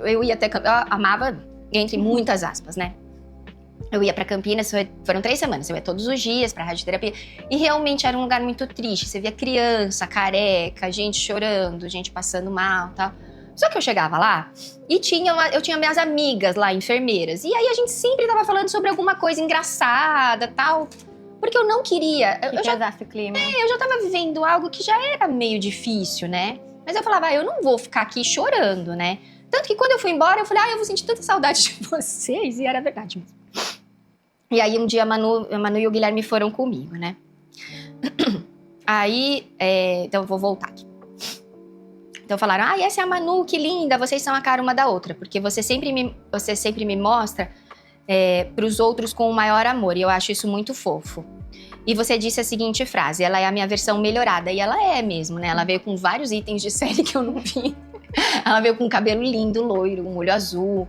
eu ia até... Eu amava, entre muitas aspas, né? Eu ia pra Campinas, foram 3 semanas. Eu ia todos os dias pra radioterapia. E realmente era um lugar muito triste. Você via criança, careca, gente chorando, gente passando mal e tal. Só que eu chegava lá e eu tinha minhas amigas lá, enfermeiras. E aí a gente sempre tava falando sobre alguma coisa engraçada e tal. Porque eu não queria... Que pesasse o clima. Eu já tava vivendo algo que já era meio difícil, né? Mas eu falava, eu não vou ficar aqui chorando, né? Tanto que quando eu fui embora, eu falei, eu vou sentir tanta saudade de vocês. E era verdade mesmo. E aí um dia a Manu e o Guilherme foram comigo, né? Aí, então eu vou voltar aqui. Então falaram, essa é a Manu, que linda, vocês são a cara uma da outra. Porque você sempre me mostra pros outros com o maior amor. E eu acho isso muito fofo. E você disse a seguinte frase, ela é a minha versão melhorada. E ela é mesmo, né? Ela veio com vários itens de série que eu não vi. Ela veio com um cabelo lindo, loiro, um olho azul.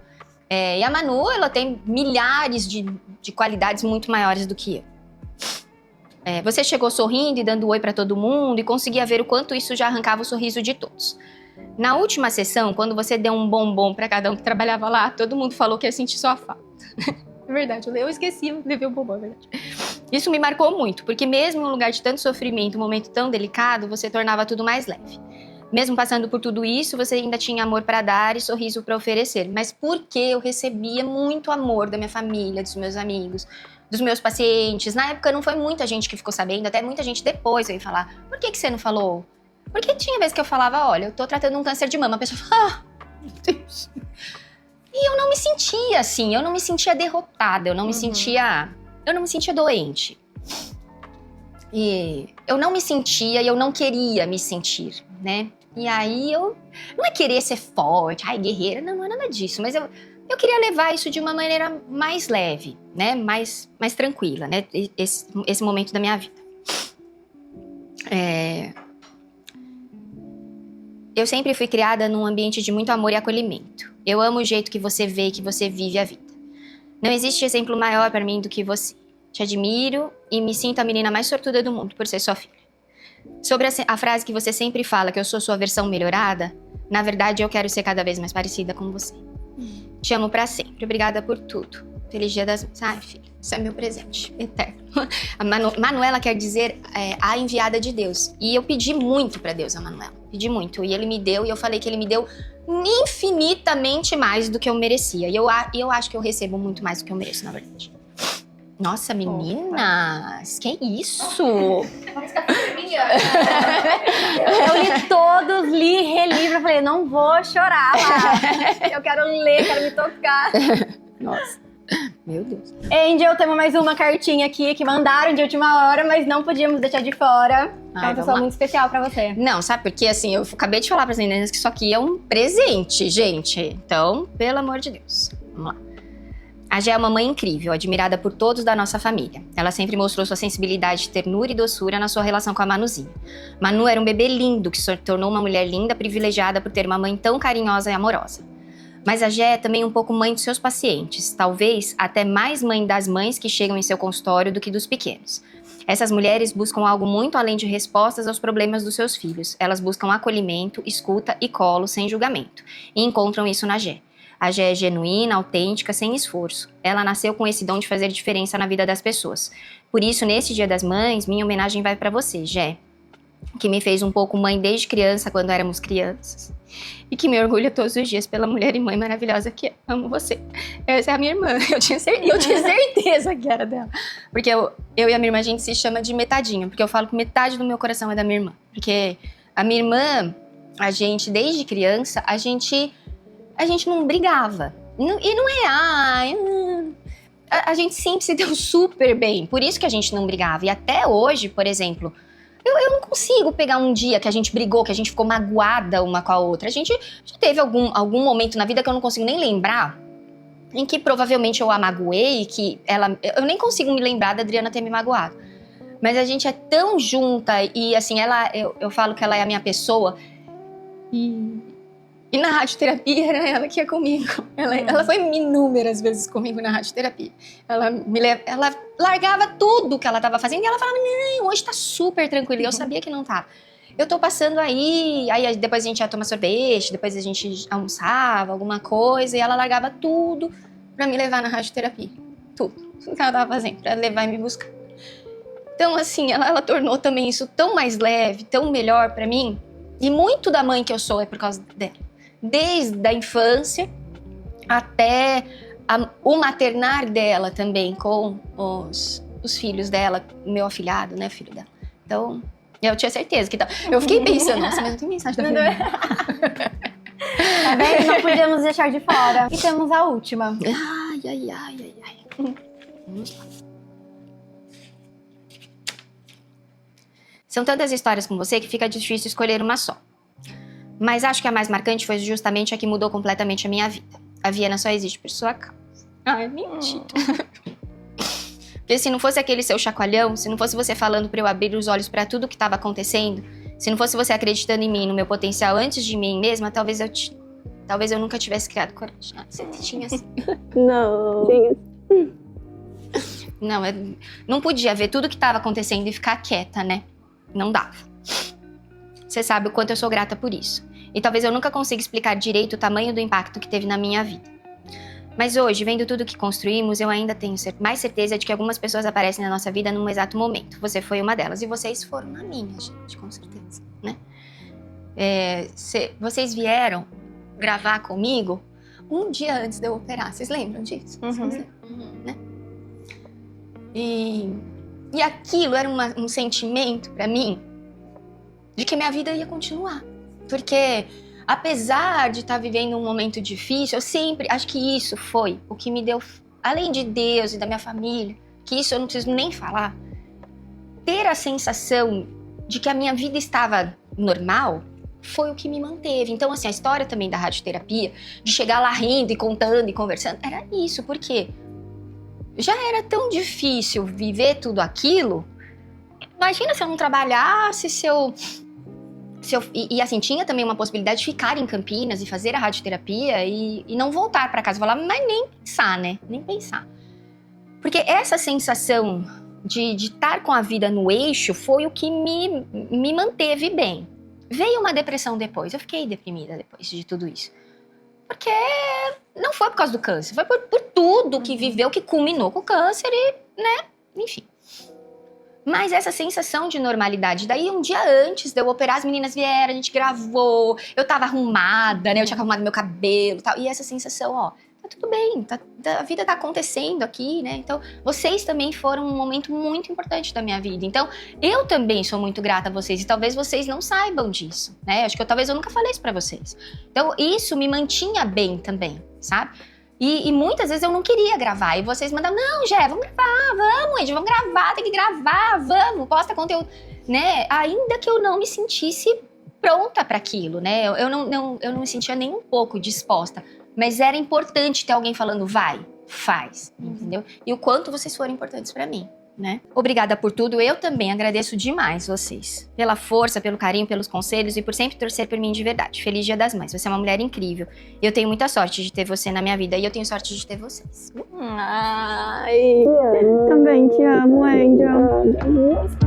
E a Manu, ela tem milhares de qualidades muito maiores do que eu. Você chegou sorrindo e dando oi pra todo mundo e conseguia ver o quanto isso já arrancava o sorriso de todos. Na última sessão, quando você deu um bombom pra cada um que trabalhava lá, todo mundo falou que ia sentir sua falta. É verdade, eu esqueci, eu levei o bombom, é verdade. Isso me marcou muito, porque mesmo em um lugar de tanto sofrimento, um momento tão delicado, você tornava tudo mais leve. Mesmo passando por tudo isso, você ainda tinha amor pra dar e sorriso pra oferecer. Mas porque eu recebia muito amor da minha família, dos meus amigos, dos meus pacientes. Na época não foi muita gente que ficou sabendo, até muita gente depois veio falar, por que você não falou? Porque tinha vezes que eu falava, olha, eu tô tratando um câncer de mama. A pessoa fala, meu Deus. E eu não me sentia assim, eu não me sentia derrotada, eu não me sentia doente. E eu não me sentia e eu não queria me sentir, né? E aí não é querer ser forte, guerreira, não é nada disso, mas eu queria levar isso de uma maneira mais leve, né? Mais tranquila, né? Esse momento da minha vida. Eu sempre fui criada num ambiente de muito amor e acolhimento. Eu amo o jeito que você vê e que você vive a vida. Não existe exemplo maior para mim do que você. Te admiro e me sinto a menina mais sortuda do mundo por ser sua filha. Sobre a frase que você sempre fala, que eu sou sua versão melhorada, na verdade eu quero ser cada vez mais parecida com você. Te amo pra sempre. Obrigada por tudo. Feliz Dia das Mães. Ai, filha, isso é meu presente eterno. A Manuela quer dizer a enviada de Deus. E eu pedi muito pra Deus a Manuela. Pedi muito. E ele me deu, e eu falei que ele me deu infinitamente mais do que eu merecia. E eu acho que eu recebo muito mais do que eu mereço, na verdade. Nossa, meninas, que isso? Eu li todos, li, reli, eu falei, não vou chorar lá. Eu quero ler, quero me tocar. Nossa, meu Deus. Angel, temos mais uma cartinha aqui que mandaram de última hora, mas não podíamos deixar de fora. É uma pessoa muito especial pra você. Não, sabe, porque assim, eu acabei de falar para as meninas que isso aqui é um presente, gente. Então, pelo amor de Deus, vamos lá. A Gé é uma mãe incrível, admirada por todos da nossa família. Ela sempre mostrou sua sensibilidade, ternura e doçura na sua relação com a Manuzinha. Manu era um bebê lindo que se tornou uma mulher linda, privilegiada por ter uma mãe tão carinhosa e amorosa. Mas a Gé é também um pouco mãe dos seus pacientes, talvez até mais mãe das mães que chegam em seu consultório do que dos pequenos. Essas mulheres buscam algo muito além de respostas aos problemas dos seus filhos. Elas buscam acolhimento, escuta e colo sem julgamento. E encontram isso na Gé. A Gé é genuína, autêntica, sem esforço. Ela nasceu com esse dom de fazer diferença na vida das pessoas. Por isso, nesse Dia das Mães, minha homenagem vai pra você, Gé, que me fez um pouco mãe desde criança, quando éramos crianças. E que me orgulha todos os dias pela mulher e mãe maravilhosa que é. Amo você. Essa é a minha irmã. Eu tinha certeza que era dela. Porque eu e a minha irmã, a gente se chama de metadinha. Porque eu falo que metade do meu coração é da minha irmã. Porque a minha irmã, a gente, desde criança, a gente não brigava. E não é, a gente sempre se deu super bem. Por isso que a gente não brigava. E até hoje, por exemplo, eu não consigo pegar um dia que a gente brigou, que a gente ficou magoada uma com a outra. A gente já teve algum momento na vida que eu não consigo nem lembrar, em que provavelmente eu a magoei, que eu nem consigo me lembrar da Adriana ter me magoado. Mas a gente é tão junta e assim, eu falo que ela é a minha pessoa. E na radioterapia era ela que ia comigo. Ela foi inúmeras vezes comigo na radioterapia. Ela largava tudo que ela estava fazendo e ela falava, não, hoje tá super tranquila. E eu sabia que não tava. Eu tô passando aí depois a gente ia tomar sorvete, depois a gente almoçava, alguma coisa, e ela largava tudo pra me levar na radioterapia. Tudo que ela tava fazendo, pra levar e me buscar. Então, assim, ela tornou também isso tão mais leve, tão melhor pra mim. E muito da mãe que eu sou é por causa dela. Desde a infância até o maternar dela também com os filhos dela, o meu afilhado, né, filho dela. Então, eu tinha certeza que... Eu fiquei pensando, nossa, mas não tem mensagem da minha irmã. Tá vendo? Não podíamos deixar de fora. E temos a última. Ai. Vamos lá. São tantas histórias com você que fica difícil escolher uma só. Mas acho que a mais marcante foi justamente a que mudou completamente a minha vida. A Viena só existe por sua causa. Ai, mentira. Porque se não fosse aquele seu chacoalhão, se não fosse você falando pra eu abrir os olhos pra tudo que tava acontecendo, se não fosse você acreditando em mim, no meu potencial antes de mim mesma, talvez eu nunca tivesse criado coragem. Ah, você tinha assim. Não. Não, não podia ver tudo que tava acontecendo e ficar quieta, né? Não dava. Você sabe o quanto eu sou grata por isso. E talvez eu nunca consiga explicar direito o tamanho do impacto que teve na minha vida. Mas hoje, vendo tudo que construímos, eu ainda tenho mais certeza de que algumas pessoas aparecem na nossa vida num exato momento. Você foi uma delas e vocês foram na minha, gente, com certeza, né? Vocês vieram gravar comigo um dia antes de eu operar. Vocês lembram disso? Né? E aquilo era um sentimento pra mim de que minha vida ia continuar. Porque, apesar de estar vivendo um momento difícil, eu sempre... Acho que isso foi o que me deu... Além de Deus e da minha família, que isso eu não preciso nem falar. Ter a sensação de que a minha vida estava normal foi o que me manteve. Então, assim, a história também da radioterapia, de chegar lá rindo e contando e conversando, era isso. Porque já era tão difícil viver tudo aquilo. Imagina se eu não trabalhasse, E assim, tinha também uma possibilidade de ficar em Campinas e fazer a radioterapia e não voltar pra casa. Falar, mas nem pensar, né? Nem pensar. Porque essa sensação de estar com a vida no eixo foi o que me manteve bem. Veio uma depressão depois, eu fiquei deprimida depois de tudo isso. Porque não foi por causa do câncer, foi por tudo que viveu, que culminou com o câncer e, né, enfim. Mas essa sensação de normalidade, daí um dia antes de eu operar, as meninas vieram, a gente gravou, eu tava arrumada, né, eu tinha arrumado meu cabelo e tal, e essa sensação, ó, tá tudo bem, a vida tá acontecendo aqui, né, então vocês também foram um momento muito importante da minha vida, então eu também sou muito grata a vocês, e talvez vocês não saibam disso, né, acho que talvez eu nunca falei isso pra vocês, então isso me mantinha bem também, sabe? E muitas vezes eu não queria gravar, e vocês mandavam, não, Gé, vamos gravar, vamos, Ed, vamos gravar, tem que gravar, vamos, posta conteúdo, né, ainda que eu não me sentisse pronta para aquilo, né, eu não me sentia nem um pouco disposta, mas era importante ter alguém falando, vai, faz, entendeu? E o quanto vocês foram importantes para mim, né? Obrigada por tudo, eu também agradeço demais vocês, pela força, pelo carinho, pelos conselhos e por sempre torcer por mim de verdade. Feliz Dia das Mães, você é uma mulher incrível. Eu tenho muita sorte de ter você na minha vida e eu tenho sorte de ter vocês. Ai, também te amo, Angel.